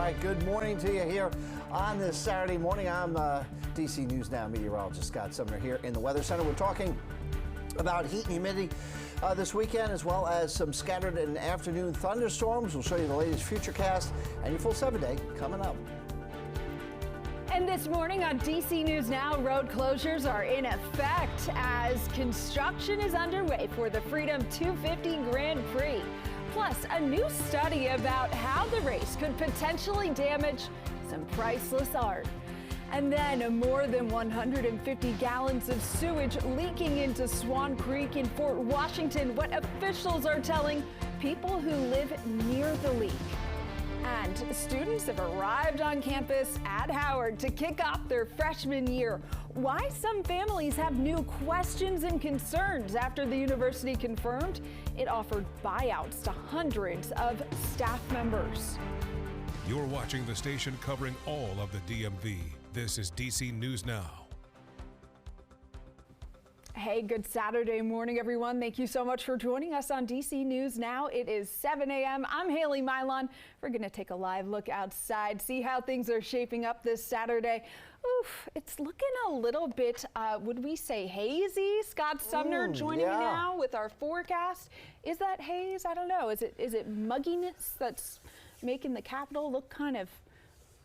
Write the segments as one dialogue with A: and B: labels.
A: right, good morning to you here on this Saturday morning. I'm DC News Now meteorologist Scott Sumner here in the Weather Center. We're talking about heat and humidity this weekend, as well as some scattered and afternoon thunderstorms. We'll show you the latest futurecast and your full 7-day coming up.
B: And this morning on DC News Now, road closures are in effect as construction is underway for the Freedom 250 Grand Prix. Plus, a new study about how the race could potentially damage some priceless art. And then more than 150 gallons of sewage leaking into Swan Creek in Fort Washington, what officials are telling people who live near the leak. And students have arrived on campus at Howard to kick off their freshman year. Why some families have new questions and concerns after the university confirmed it offered buyouts to hundreds of staff members.
C: You're watching the station covering all of the DMV. This is DC News Now.
B: Hey, good Saturday morning, everyone. Thank you so much for joining us on DC News Now. It is 7 a.m. I'm Haley Mylon. We're going to take a live look outside, see how things are shaping up this Saturday. Oof, it's looking a little bit, would we say hazy? Scott Sumner joining me now with our forecast. Is that haze? I don't know. Is it mugginess that's making the Capitol look kind of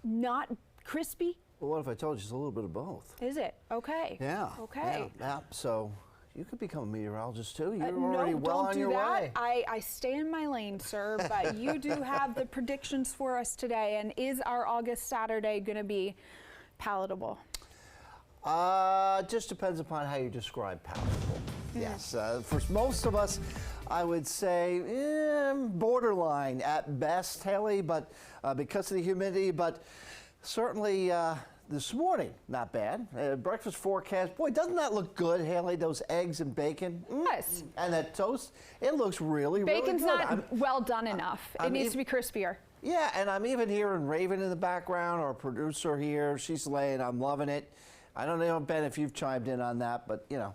B: not crispy?
A: Well, what if I told you it's a little bit of both?
B: Is it? Okay.
A: Yeah.
B: Okay.
A: Yeah. So you could become a meteorologist too. You're already well on your way.
B: I stay in my lane, sir, but you do have the predictions for us today. And is our August Saturday going to be palatable?
A: Just depends upon how you describe palatable. Yes. For most of us, I would say borderline at best, Haley, but because of the humidity, but certainly this morning, not bad. Breakfast forecast. Boy, doesn't that look good, Haley? Those eggs and bacon.
B: Yes.
A: And that toast. It looks really,
B: Bacon's
A: really good.
B: not well done enough. It needs to be crispier.
A: Yeah, and I'm even hearing Raven in the background, our producer here. She's laying. I'm loving it. I don't know, Ben, if you've chimed in on that, but, you know,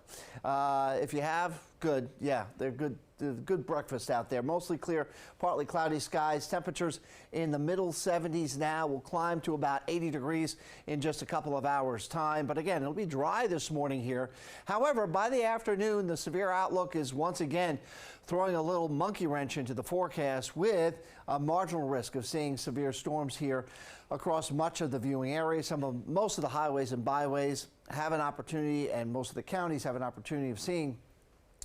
A: if you have, good. Yeah, they're good. Good breakfast out there. Mostly clear, partly cloudy skies. Temperatures in the middle 70s now. Will climb to about 80 degrees in just a couple of hours' time. But again, it'll be dry this morning here. However, by the afternoon, the severe outlook is once again throwing a little monkey wrench into the forecast with a marginal risk of seeing severe storms here across much of the viewing area. Most of the highways and byways have an opportunity, and most of the counties have an opportunity of seeing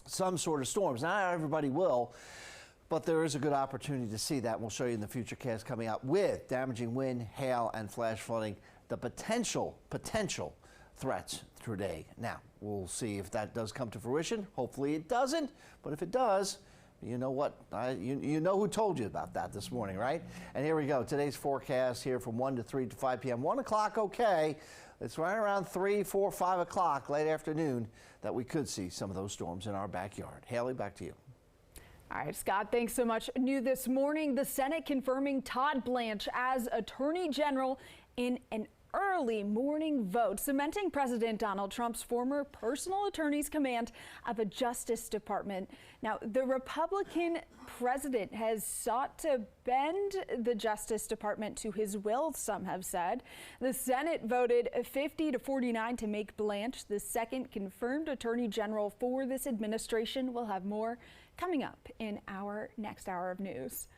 A: some sort of storms. Not everybody will, but there is a good opportunity to see that. And we'll show you in the futurecast coming out with damaging wind, hail, and flash flooding, the potential threats today. Now, we'll see if that does come to fruition. Hopefully it doesn't, but if it does, you know what? You know who told you about that this morning, right? And here we go. Today's forecast here from 1 to 3 to 5 p.m. 1 o'clock, okay. It's right around 3, 4, 5 o'clock late afternoon that we could see some of those storms in our backyard. Haley, back to you.
B: All right, Scott, thanks so much. New this morning, the Senate confirming Todd Blanche as Attorney General in an early morning vote, cementing President Donald Trump's former personal attorney's command of a Justice Department. Now, the Republican president has sought to bend the Justice Department to his will, some have said. The Senate voted 50 to 49 to make Blanche the second confirmed attorney general for this administration. We'll have more coming up in our next hour of news.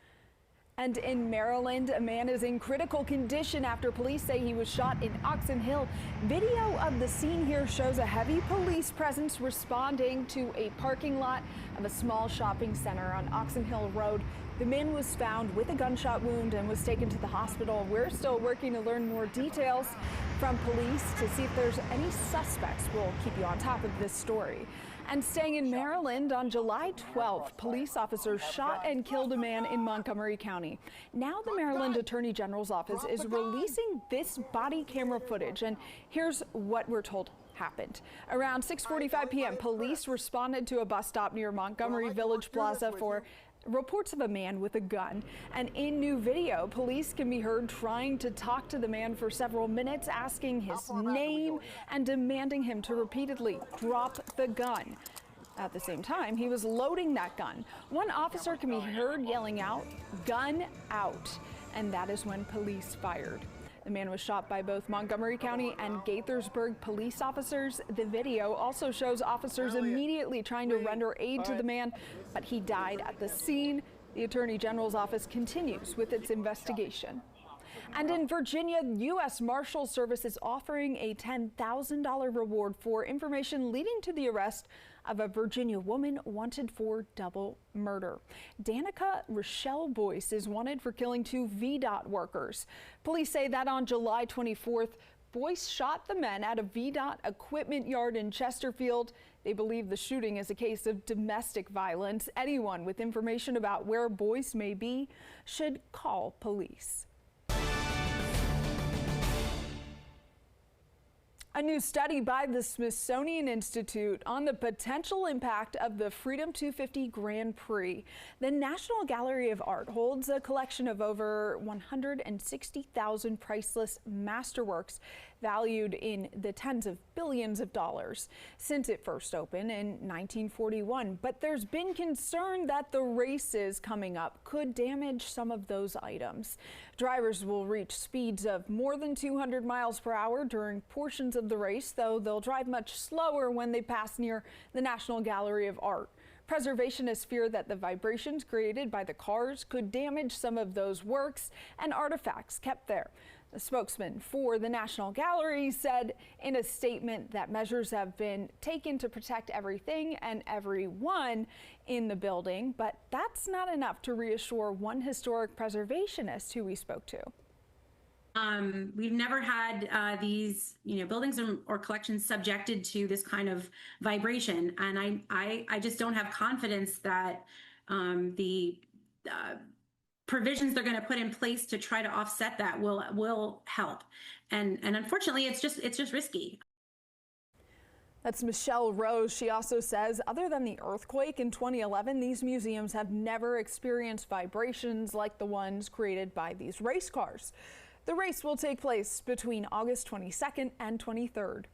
B: And in Maryland, a man is in critical condition after police say he was shot in Oxon Hill. Video of the scene here shows a heavy police presence responding to a parking lot of a small shopping center on Oxon Hill Road. The man was found with a gunshot wound and was taken to the hospital. We're still working to learn more details from police to see if there's any suspects. We'll keep you on top of this story. And staying in Maryland, on July 12th, police officers shot and killed a man in Montgomery County. Now the Maryland Attorney General's office is releasing this body camera footage, and here's what we're told happened. Around 6:45 p.m., police responded to a bus stop near Montgomery Village Plaza for reports of a man with a gun. And in new video, police can be heard trying to talk to the man for several minutes, asking his name and demanding him to repeatedly drop the gun. At the same time, he was loading that gun. One officer can be heard yelling out, "Gun out." and that is when police fired. The man was shot by both Montgomery County and Gaithersburg police officers. The video also shows officers immediately trying to render aid to the man, but he died at the scene. The Attorney General's office continues with its investigation. And in Virginia, U.S. Marshal Service is offering a $10,000 reward for information leading to the arrest of a Virginia woman wanted for double murder. Danica Rochelle Boyce is wanted for killing 2 VDOT workers. Police say that on July 24th, Boyce shot the men at a VDOT equipment yard in Chesterfield. They believe the shooting is a case of domestic violence. Anyone with information about where Boyce may be should call police. A new study by the Smithsonian Institute on the potential impact of the Freedom 250 Grand Prix. The National Gallery of Art holds a collection of over 160,000 priceless masterworks valued in the tens of billions of dollars since it first opened in 1941. But there's been concern that the races coming up could damage some of those items. Drivers will reach speeds of more than 200 miles per hour during portions of the race, though they'll drive much slower when they pass near the National Gallery of Art. Preservationists fear that the vibrations created by the cars could damage some of those works and artifacts kept there. The spokesman for the National Gallery said in a statement that measures have been taken to protect everything and everyone in the building, but that's not enough to reassure one historic preservationist who we spoke to.
D: We've never had these, buildings or collections subjected to this kind of vibration, and I just don't have confidence that the provisions they're going to put in place to try to offset that will help. And unfortunately, it's just risky.
B: That's Michelle Rose. She also says, other than the earthquake in 2011, these museums have never experienced vibrations like the ones created by these race cars. The race will take place between August 22nd and 23rd.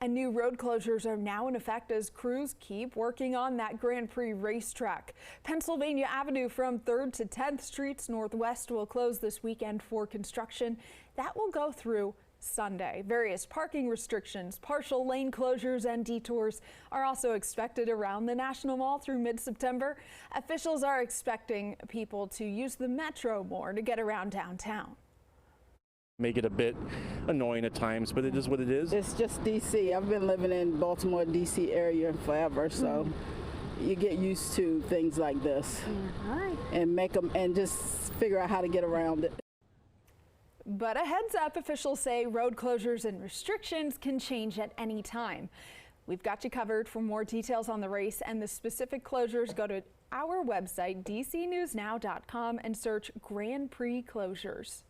B: And new road closures are now in effect as crews keep working on that Grand Prix racetrack. Pennsylvania Avenue from 3rd to 10th Streets Northwest will close this weekend for construction. That will go through Sunday. Various parking restrictions, partial lane closures, and detours are also expected around the National Mall through mid-September. Officials are expecting people to use the metro more to get around downtown.
E: Make it a bit annoying at times, but it is what it is.
F: It's just DC. I've been living in Baltimore, DC area forever, so you get used to things like this and make them and just figure out how to get around it.
B: But a heads up, officials say road closures and restrictions can change at any time. We've got you covered. For more details on the race and the specific closures, go to our website, dcnewsnow.com, and search Grand Prix closures.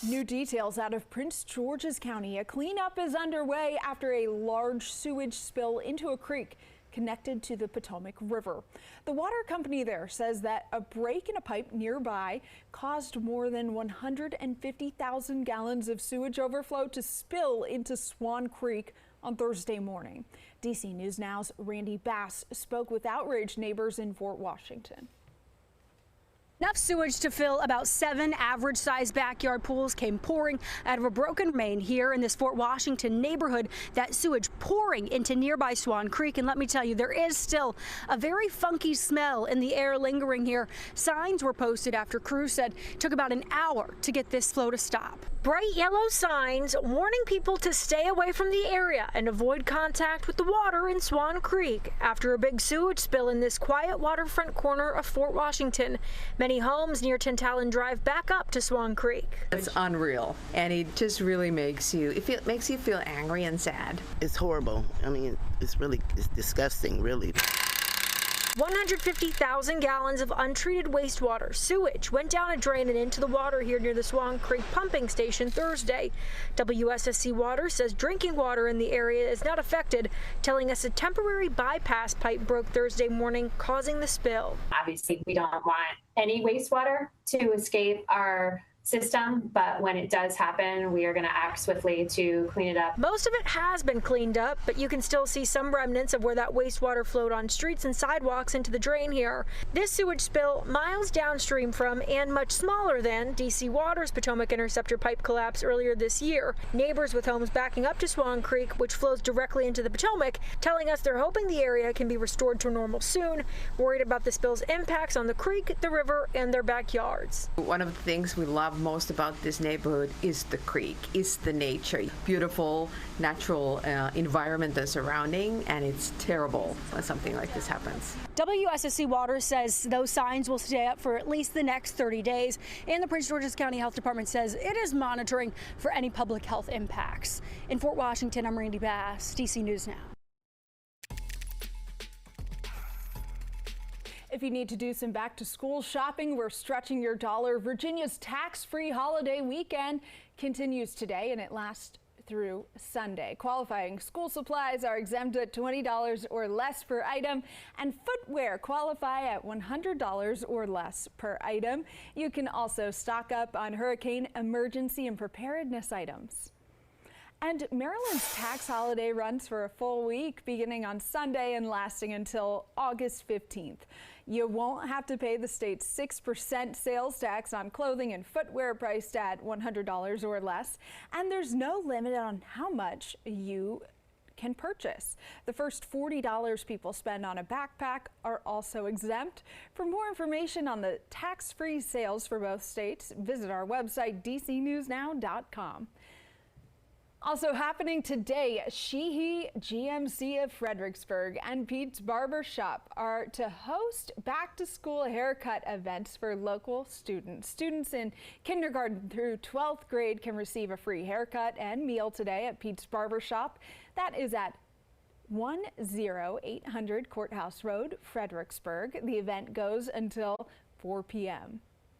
B: New details out of Prince George's County. A cleanup is underway after a large sewage spill into a creek connected to the Potomac River. The water company there says that a break in a pipe nearby caused more than 150,000 gallons of sewage overflow to spill into Swan Creek on Thursday morning. DC News Now's Randy Bass spoke with outraged neighbors in Fort Washington.
G: Enough sewage to fill about 7 average-sized backyard pools came pouring out of a broken main here in this Fort Washington neighborhood. That sewage pouring into nearby Swan Creek. And let me tell you, there is still a very funky smell in the air lingering here. Signs were posted after crews said it took about an hour to get this flow to stop. Bright yellow signs warning people to stay away from the area and avoid contact with the water in Swan Creek after a big sewage spill in this quiet waterfront corner of Fort Washington. Many homes near Tantalon Drive back up to Swan Creek.
H: It's unreal, and it just really makes you feel angry and sad.
I: It's horrible. I mean, it's disgusting, really.
G: 150,000 gallons of untreated wastewater sewage went down a drain and into the water here near the Swan Creek pumping station Thursday. WSSC Water says drinking water in the area is not affected, telling us a temporary bypass pipe broke Thursday morning, causing the spill.
J: Obviously, we don't want any wastewater to escape our system, but when it does happen, we are going to act swiftly to clean it up.
G: Most of it has been cleaned up, but you can still see some remnants of where that wastewater flowed on streets and sidewalks into the drain here. This sewage spill miles downstream from and much smaller than DC Water's Potomac Interceptor pipe collapse earlier this year. Neighbors with homes backing up to Swan Creek, which flows directly into the Potomac, telling us they're hoping the area can be restored to normal soon, worried about the spill's impacts on the creek, the river, and their backyards.
H: One of the things we love most about this neighborhood is the creek, is the nature. Beautiful, natural environment that's surrounding, and it's terrible when something like this happens.
G: WSSC Water says those signs will stay up for at least the next 30 days, and the Prince George's County Health Department says it is monitoring for any public health impacts. In Fort Washington, I'm Randy Bass, DC News Now.
B: If you need to do some back-to-school shopping, we're stretching your dollar. Virginia's tax-free holiday weekend continues today, and it lasts through Sunday. Qualifying school supplies are exempt at $20 or less per item, and footwear qualify at $100 or less per item. You can also stock up on hurricane emergency and preparedness items. And Maryland's tax holiday runs for a full week, beginning on Sunday and lasting until August 15th. You won't have to pay the state's 6% sales tax on clothing and footwear priced at $100 or less, and there's no limit on how much you can purchase. The first $40 people spend on a backpack are also exempt. For more information on the tax-free sales for both states, visit our website, dcnewsnow.com. Also happening today, Sheehy GMC of Fredericksburg and Pete's Barber Shop are to host back-to-school haircut events for local students. Students in kindergarten through 12th grade can receive a free haircut and meal today at Pete's Barber Shop. That is at 10800 Courthouse Road, Fredericksburg. The event goes until 4 p.m.